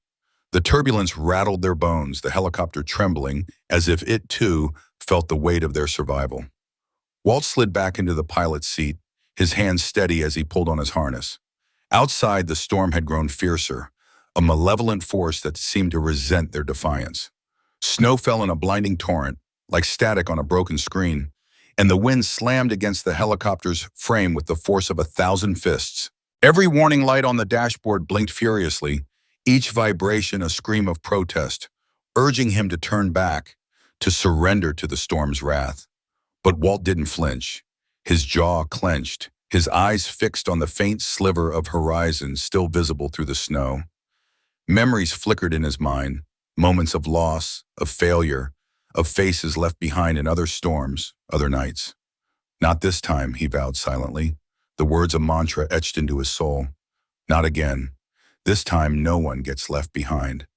The turbulence rattled their bones, the helicopter trembling as if it too felt the weight of their survival. Walt slid back into the pilot's seat, his hands steady as he pulled on his harness. Outside, the storm had grown fiercer, a malevolent force that seemed to resent their defiance. Snow fell in a blinding torrent, like static on a broken screen, and the wind slammed against the helicopter's frame with the force of 1,000 fists. Every warning light on the dashboard blinked furiously, each vibration a scream of protest, urging him to turn back, to surrender to the storm's wrath. But Walt didn't flinch. His jaw clenched, his eyes fixed on the faint sliver of horizon still visible through the snow. Memories flickered in his mind, moments of loss, of failure, of faces left behind in other storms, other nights. Not this time, he vowed silently, the words a mantra etched into his soul. Not again. This time no one gets left behind.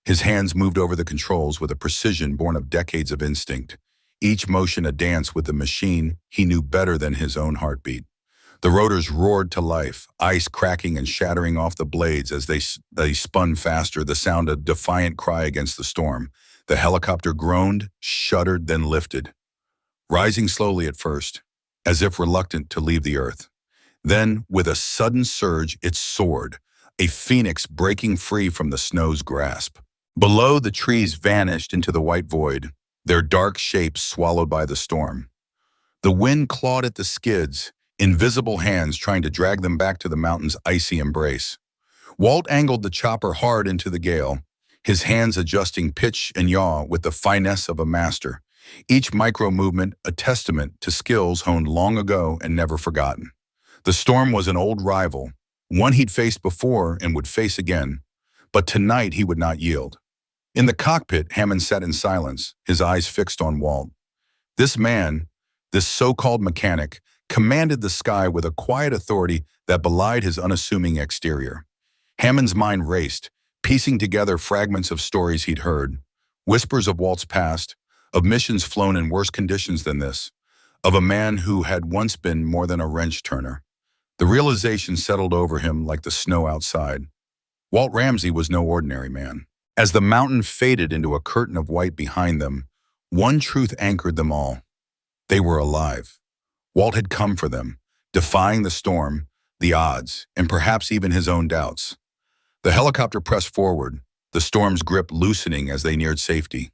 His hands moved over the controls with a precision born of decades of instinct, each motion a dance with the machine he knew better than his own heartbeat. The rotors roared to life, ice cracking and shattering off the blades as they spun faster, the sound a defiant cry against the storm. The helicopter groaned, shuddered, then lifted, rising slowly at first, as if reluctant to leave the earth. Then, with a sudden surge, it soared, a phoenix breaking free from the snow's grasp. Below, the trees vanished into the white void, their dark shapes swallowed by the storm. The wind clawed at the skids, invisible hands trying to drag them back to the mountain's icy embrace. Walt angled the chopper hard into the gale, his hands adjusting pitch and yaw with the finesse of a master, each micro-movement a testament to skills honed long ago and never forgotten. The storm was an old rival, one he'd faced before and would face again, but tonight he would not yield. In the cockpit, Hammond sat in silence, his eyes fixed on Walt. This man, this so-called mechanic, commanded the sky with a quiet authority that belied his unassuming exterior. Hammond's mind raced, piecing together fragments of stories he'd heard, whispers of Walt's past, of missions flown in worse conditions than this, of a man who had once been more than a wrench-turner. The realization settled over him like the snow outside. Walt Ramsay was no ordinary man. As the mountain faded into a curtain of white behind them, one truth anchored them all. They were alive. Walt had come for them, defying the storm, the odds, and perhaps even his own doubts. The helicopter pressed forward, the storm's grip loosening as they neared safety.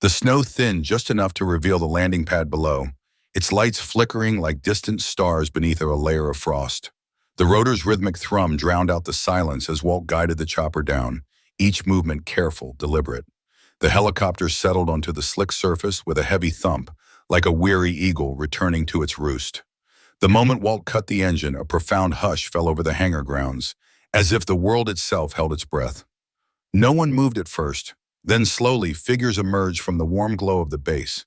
The snow thinned just enough to reveal the landing pad below, its lights flickering like distant stars beneath a layer of frost. The rotor's rhythmic thrum drowned out the silence as Walt guided the chopper down, each movement careful, deliberate. The helicopter settled onto the slick surface with a heavy thump, like a weary eagle returning to its roost. The moment Walt cut the engine, a profound hush fell over the hangar grounds, as if the world itself held its breath. No one moved at first. Then slowly, figures emerged from the warm glow of the base.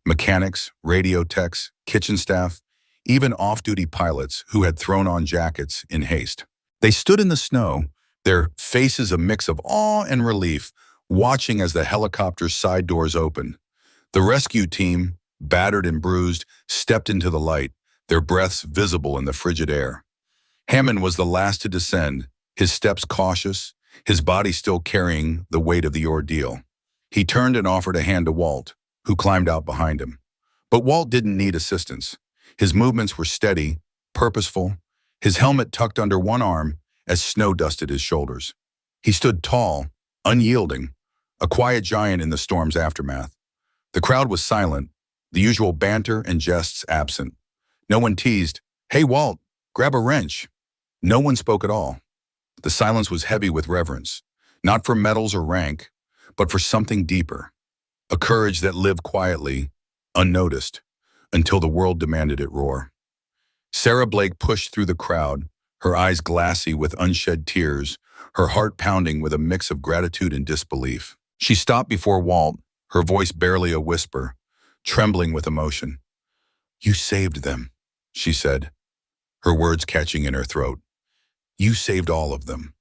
Mechanics, radio techs, kitchen staff, even off-duty pilots who had thrown on jackets in haste. They stood in the snow, their faces a mix of awe and relief, watching as the helicopter's side doors opened. The rescue team, battered and bruised, stepped into the light, their breaths visible in the frigid air. Hammond was the last to descend, his steps cautious, his body still carrying the weight of the ordeal. He turned and offered a hand to Walt, who climbed out behind him. But Walt didn't need assistance. His movements were steady, purposeful, his helmet tucked under one arm as snow dusted his shoulders. He stood tall, unyielding, a quiet giant in the storm's aftermath. The crowd was silent, the usual banter and jests absent. No one teased, "Hey Walt, grab a wrench." No one spoke at all. The silence was heavy with reverence, not for medals or rank, but for something deeper. A courage that lived quietly, unnoticed, until the world demanded it roar. Sarah Blake pushed through the crowd, her eyes glassy with unshed tears, her heart pounding with a mix of gratitude and disbelief. She stopped before Walt, her voice barely a whisper, trembling with emotion. "You saved them," she said, her words catching in her throat. "You saved all of them."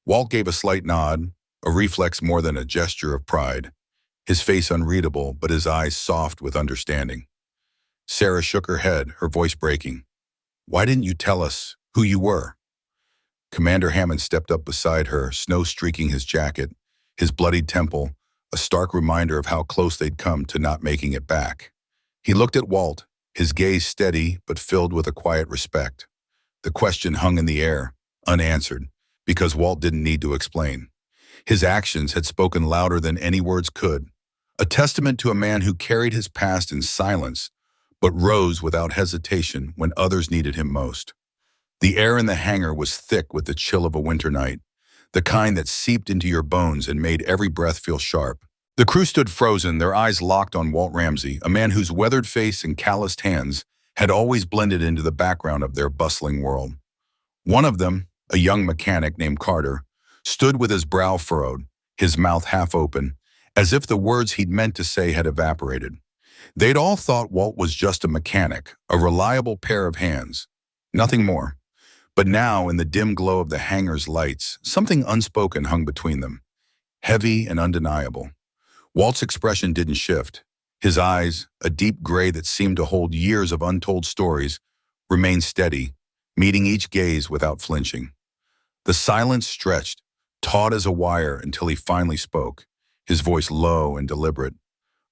Walt gave a slight nod, a reflex more than a gesture of pride, his face unreadable but his eyes soft with understanding. Sarah shook her head, her voice breaking. "Why didn't you tell us who you were?" Commander Hammond stepped up beside her, snow streaking his jacket, his bloodied temple, a stark reminder of how close they'd come to not making it back. He looked at Walt, his gaze steady but filled with a quiet respect. The question hung in the air, unanswered, because Walt didn't need to explain. His actions had spoken louder than any words could, a testament to a man who carried his past in silence, but rose without hesitation when others needed him most. The air in the hangar was thick with the chill of a winter night, the kind that seeped into your bones and made every breath feel sharp. The crew stood frozen, their eyes locked on Walt Ramsay, a man whose weathered face and calloused hands had always blended into the background of their bustling world. One of them, a young mechanic named Carter, stood with his brow furrowed, his mouth half open, as if the words he'd meant to say had evaporated. They'd all thought Walt was just a mechanic, a reliable pair of hands. Nothing more. But now, in the dim glow of the hangar's lights, something unspoken hung between them, heavy and undeniable. Walt's expression didn't shift. His eyes, a deep gray that seemed to hold years of untold stories, remained steady, meeting each gaze without flinching. The silence stretched, taut as a wire, until he finally spoke, his voice low and deliberate.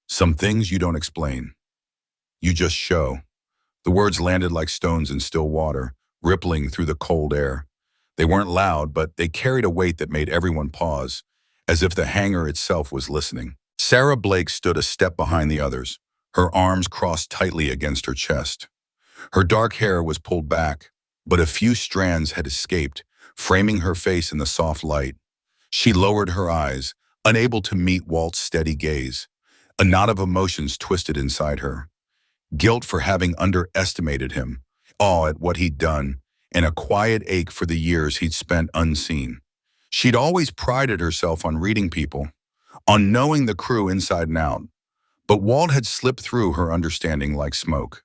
"Some things you don't explain. You just show." The words landed like stones in still water, rippling through the cold air. They weren't loud, but they carried a weight that made everyone pause, as if the hangar itself was listening. Sarah Blake stood a step behind the others, her arms crossed tightly against her chest. Her dark hair was pulled back, but a few strands had escaped, framing her face in the soft light. She lowered her eyes, unable to meet Walt's steady gaze. A knot of emotions twisted inside her. Guilt for having underestimated him, awe at what he'd done, and a quiet ache for the years he'd spent unseen. She'd always prided herself on reading people, on knowing the crew inside and out. But Walt had slipped through her understanding like smoke.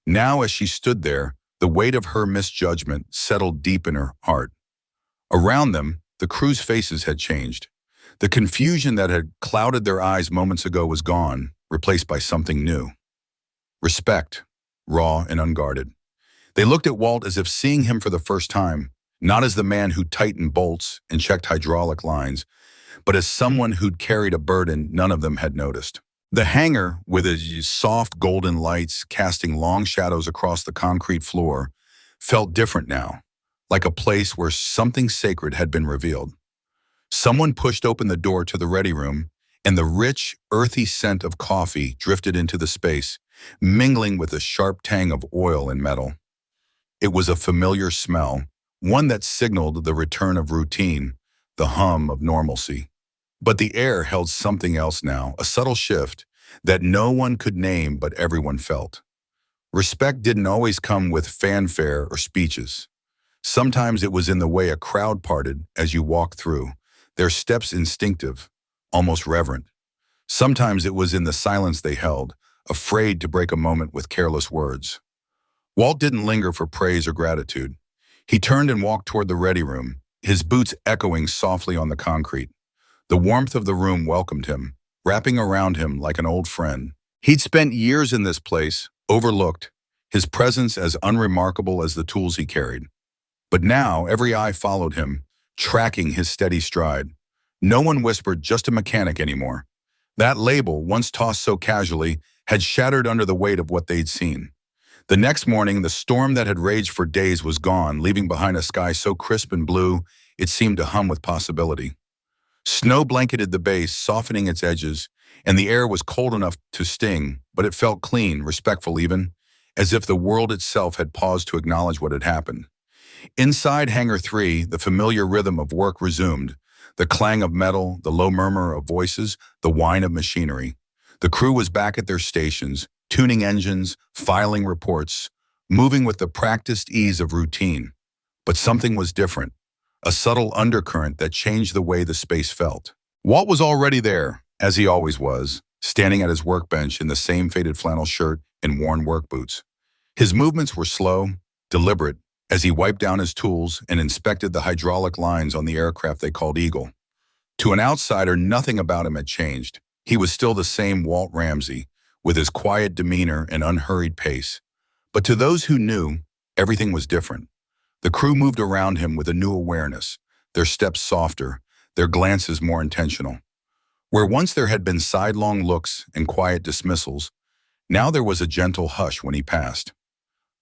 Now, as she stood there, the weight of her misjudgment settled deep in her heart. Around them, the crew's faces had changed. The confusion that had clouded their eyes moments ago was gone, replaced by something new. Respect, raw and unguarded. They looked at Walt as if seeing him for the first time, not as the man who tightened bolts and checked hydraulic lines, but as someone who'd carried a burden none of them had noticed. The hangar, with its soft golden lights casting long shadows across the concrete floor, felt different now, like a place where something sacred had been revealed. Someone pushed open the door to the ready room, and the rich, earthy scent of coffee drifted into the space, mingling with the sharp tang of oil and metal. It was a familiar smell, one that signaled the return of routine, the hum of normalcy. But the air held something else now, a subtle shift that no one could name but everyone felt. Respect didn't always come with fanfare or speeches. Sometimes it was in the way a crowd parted as you walked through, their steps instinctive, almost reverent. Sometimes it was in the silence they held, afraid to break a moment with careless words. Walt didn't linger for praise or gratitude. He turned and walked toward the ready room, his boots echoing softly on the concrete. The warmth of the room welcomed him, wrapping around him like an old friend. He'd spent years in this place, overlooked, his presence as unremarkable as the tools he carried. But now every eye followed him, tracking his steady stride. No one whispered, "Just a mechanic," anymore. That label, once tossed so casually, had shattered under the weight of what they'd seen. The next morning, the storm that had raged for days was gone, leaving behind a sky so crisp and blue it seemed to hum with possibility. Snow blanketed the base, softening its edges, and the air was cold enough to sting, but it felt clean, respectful even, as if the world itself had paused to acknowledge what had happened. Inside Hangar 3, the familiar rhythm of work resumed, the clang of metal, the low murmur of voices, the whine of machinery. The crew was back at their stations, tuning engines, filing reports, moving with the practiced ease of routine. But something was different, a subtle undercurrent that changed the way the space felt. Walt was already there, as he always was, standing at his workbench in the same faded flannel shirt and worn work boots. His movements were slow, deliberate, as he wiped down his tools and inspected the hydraulic lines on the aircraft they called Eagle. To an outsider, nothing about him had changed. He was still the same Walt Ramsay, with his quiet demeanor and unhurried pace. But to those who knew, everything was different. The crew moved around him with a new awareness, their steps softer, their glances more intentional. Where once there had been sidelong looks and quiet dismissals, now there was a gentle hush when he passed.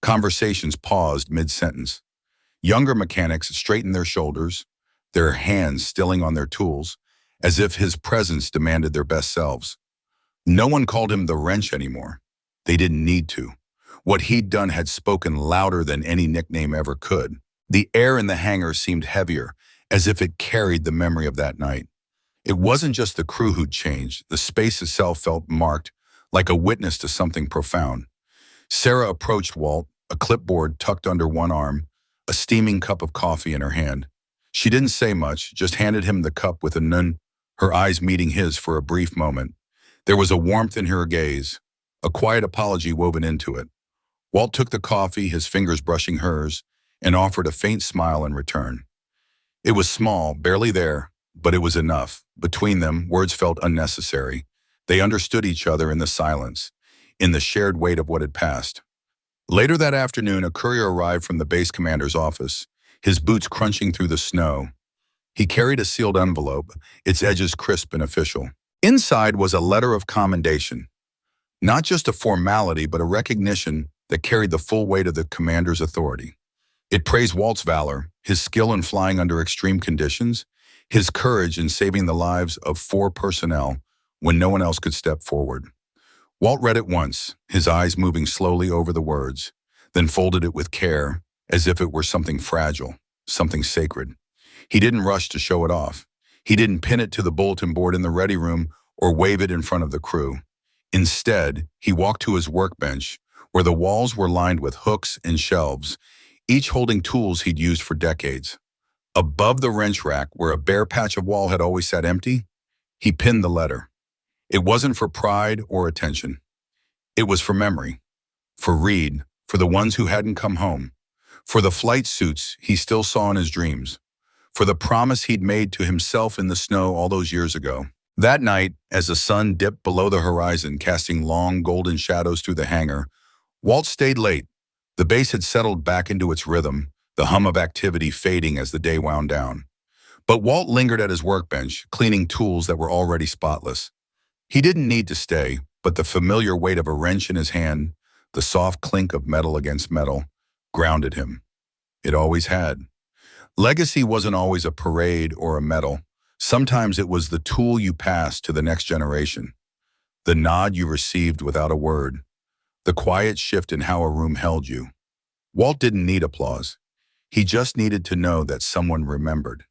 Conversations paused mid-sentence. Younger mechanics straightened their shoulders, their hands stilling on their tools, as if his presence demanded their best selves. No one called him the wrench anymore. They didn't need to. What he'd done had spoken louder than any nickname ever could. The air in the hangar seemed heavier, as if it carried the memory of that night. It wasn't just the crew who'd changed. The space itself felt marked, like a witness to something profound. Sarah approached Walt, a clipboard tucked under one arm, a steaming cup of coffee in her hand. She didn't say much, just handed him the cup with a nun, her eyes meeting his for a brief moment. There was a warmth in her gaze, a quiet apology woven into it. Walt took the coffee, his fingers brushing hers, and offered a faint smile in return. It was small, barely there, but it was enough. Between them, words felt unnecessary. They understood each other in the silence, in the shared weight of what had passed. Later that afternoon, a courier arrived from the base commander's office, his boots crunching through the snow. He carried a sealed envelope, its edges crisp and official. Inside was a letter of commendation, not just a formality, but a recognition that carried the full weight of the commander's authority. It praised Walt's valor, his skill in flying under extreme conditions, his courage in saving the lives of 4 personnel when no one else could step forward. Walt read it once, his eyes moving slowly over the words, then folded it with care, as if it were something fragile, something sacred. He didn't rush to show it off. He didn't pin it to the bulletin board in the ready room or wave it in front of the crew. Instead, he walked to his workbench, where the walls were lined with hooks and shelves, each holding tools he'd used for decades. Above the wrench rack, where a bare patch of wall had always sat empty, he pinned the letter. It wasn't for pride or attention. It was for memory, for Reed, for the ones who hadn't come home, for the flight suits he still saw in his dreams, for the promise he'd made to himself in the snow all those years ago. That night, as the sun dipped below the horizon, casting long golden shadows through the hangar, Walt stayed late. The base had settled back into its rhythm, the hum of activity fading as the day wound down. But Walt lingered at his workbench, cleaning tools that were already spotless. He didn't need to stay, but the familiar weight of a wrench in his hand, the soft clink of metal against metal, grounded him. It always had. Legacy wasn't always a parade or a medal. Sometimes it was the tool you passed to the next generation, the nod you received without a word, the quiet shift in how a room held you. Walt didn't need applause. He just needed to know that someone remembered.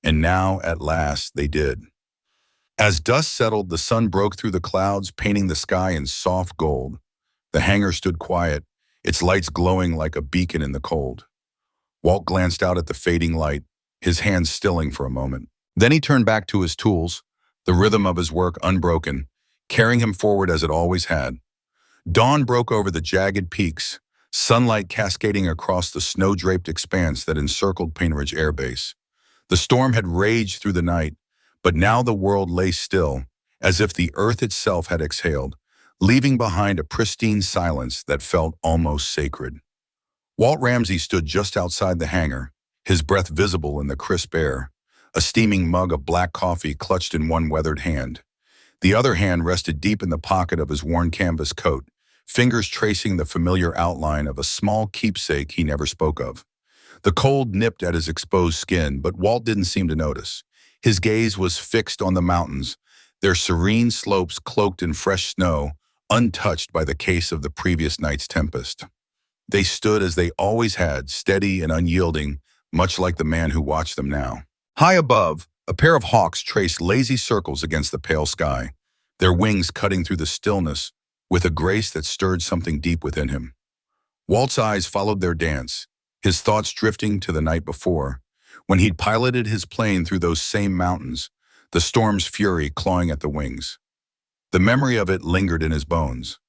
And now, at last, they did. As dust settled, the sun broke through the clouds, painting the sky in soft gold. The hangar stood quiet, its lights glowing like a beacon in the cold. Walt glanced out at the fading light, his hands stilling for a moment. Then he turned back to his tools, the rhythm of his work unbroken, carrying him forward as it always had. Dawn broke over the jagged peaks, sunlight cascading across the snow-draped expanse that encircled Pineridge Air Base. The storm had raged through the night, but now the world lay still, as if the earth itself had exhaled, leaving behind a pristine silence that felt almost sacred. Walt Ramsay stood just outside the hangar, his breath visible in the crisp air, a steaming mug of black coffee clutched in one weathered hand. The other hand rested deep in the pocket of his worn canvas coat, fingers tracing the familiar outline of a small keepsake he never spoke of. The cold nipped at his exposed skin, but Walt didn't seem to notice. His gaze was fixed on the mountains, their serene slopes cloaked in fresh snow, untouched by the case of the previous night's tempest. They stood as they always had, steady and unyielding, much like the man who watched them now. High above, a pair of hawks traced lazy circles against the pale sky, their wings cutting through the stillness with a grace that stirred something deep within him. Walt's eyes followed their dance, his thoughts drifting to the night before, when he'd piloted his plane through those same mountains, the storm's fury clawing at the wings. The memory of it lingered in his bones,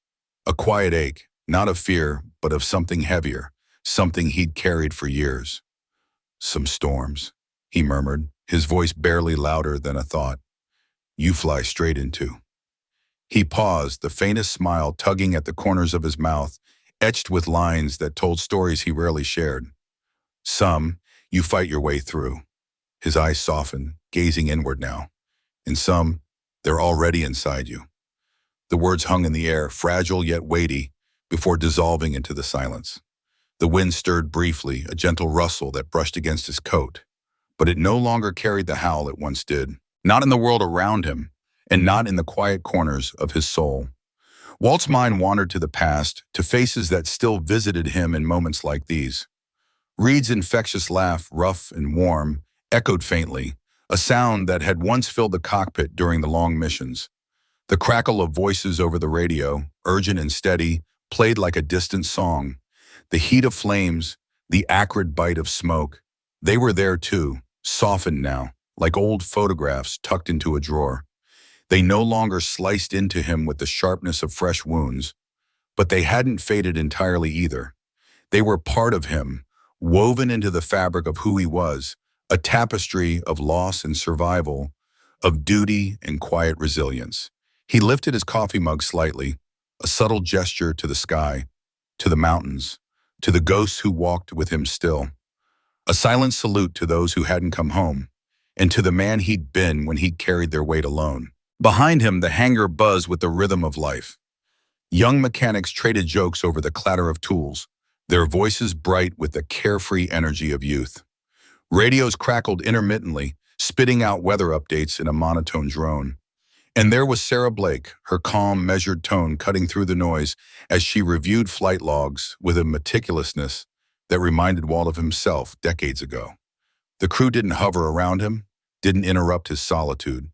a quiet ache, not of fear, but of something heavier, something he'd carried for years. "Some storms," he murmured, his voice barely louder than a thought. "You fly straight into." He paused, the faintest smile tugging at the corners of his mouth, etched with lines that told stories he rarely shared. "Some, you fight your way through." His eyes softened, gazing inward now. "And some, they're already inside you." The words hung in the air, fragile yet weighty, before dissolving into the silence. The wind stirred briefly, a gentle rustle that brushed against his coat, but it no longer carried the howl it once did, not in the world around him, and not in the quiet corners of his soul. Walt's mind wandered to the past, to faces that still visited him in moments like these. Reed's infectious laugh, rough and warm, echoed faintly, a sound that had once filled the cockpit during the long missions. The crackle of voices over the radio, urgent and steady, played like a distant song. The heat of flames, the acrid bite of smoke, they were there too, softened now, like old photographs tucked into a drawer. They no longer sliced into him with the sharpness of fresh wounds, but they hadn't faded entirely either. They were part of him, woven into the fabric of who he was, a tapestry of loss and survival, of duty and quiet resilience. He lifted his coffee mug slightly, a subtle gesture to the sky, to the mountains, to the ghosts who walked with him still. A silent salute to those who hadn't come home, and to the man he'd been when he'd carried their weight alone. Behind him, the hangar buzzed with the rhythm of life. Young mechanics traded jokes over the clatter of tools, their voices bright with the carefree energy of youth. Radios crackled intermittently, spitting out weather updates in a monotone drone. And there was Sarah Blake, her calm, measured tone cutting through the noise as she reviewed flight logs with a meticulousness that reminded Walt of himself decades ago. The crew didn't hover around him, didn't interrupt his solitude,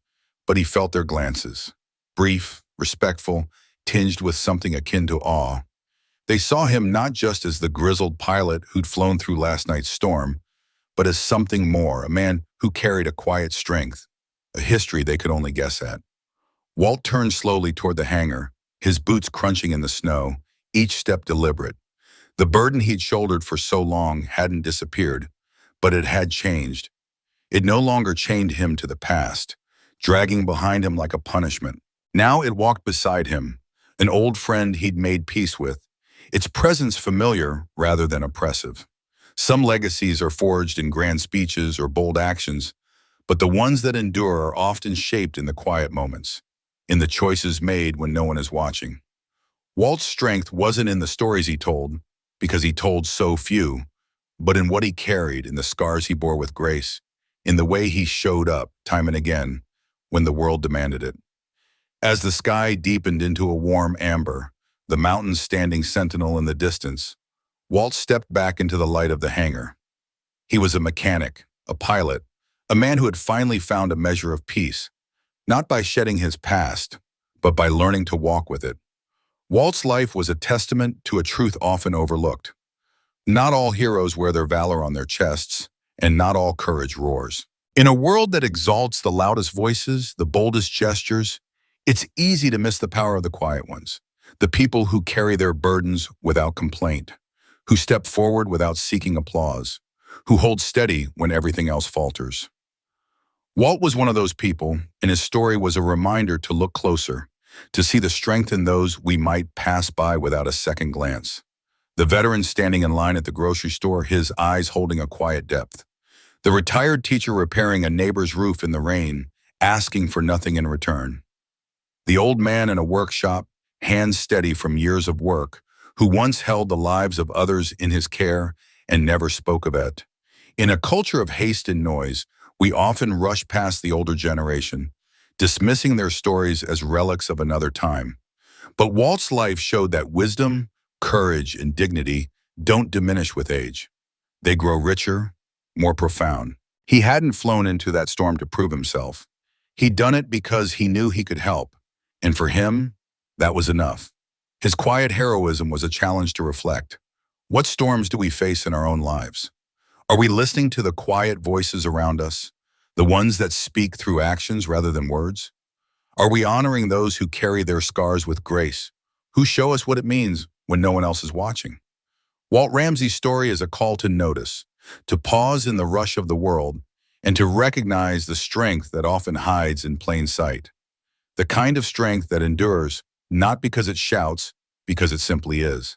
but he felt their glances. Brief, respectful, tinged with something akin to awe. They saw him not just as the grizzled pilot who'd flown through last night's storm, but as something more, a man who carried a quiet strength, a history they could only guess at. Walt turned slowly toward the hangar, his boots crunching in the snow, each step deliberate. The burden he'd shouldered for so long hadn't disappeared, but it had changed. It no longer chained him to the past, dragging behind him like a punishment. Now it walked beside him, an old friend he'd made peace with, its presence familiar rather than oppressive. Some legacies are forged in grand speeches or bold actions, but the ones that endure are often shaped in the quiet moments, in the choices made when no one is watching. Walt's strength wasn't in the stories he told, because he told so few, but in what he carried, in the scars he bore with grace, in the way he showed up, time and again, when the world demanded it. As the sky deepened into a warm amber, the mountains standing sentinel in the distance, Walt stepped back into the light of the hangar. He was a mechanic, a pilot, a man who had finally found a measure of peace, not by shedding his past, but by learning to walk with it. Walt's life was a testament to a truth often overlooked. Not all heroes wear their valor on their chests, and not all courage roars. In a world that exalts the loudest voices, the boldest gestures, it's easy to miss the power of the quiet ones, the people who carry their burdens without complaint, who step forward without seeking applause, who hold steady when everything else falters. Walt was one of those people, and his story was a reminder to look closer, to see the strength in those we might pass by without a second glance. The veteran standing in line at the grocery store, his eyes holding a quiet depth. The retired teacher repairing a neighbor's roof in the rain, asking for nothing in return. The old man in a workshop, hands steady from years of work, who once held the lives of others in his care and never spoke of it. In a culture of haste and noise, we often rush past the older generation, dismissing their stories as relics of another time. But Walt's life showed that wisdom, courage, and dignity don't diminish with age. They grow richer, more profound. He hadn't flown into that storm to prove himself. He'd done it because he knew he could help, and for him, that was enough. His quiet heroism was a challenge to reflect. What storms do we face in our own lives? Are we listening to the quiet voices around us, the ones that speak through actions rather than words? Are we honoring those who carry their scars with grace, who show us what it means when no one else is watching? Walt Ramsay's story is a call to notice, to pause in the rush of the world, and to recognize the strength that often hides in plain sight. The kind of strength that endures, not because it shouts, because it simply is.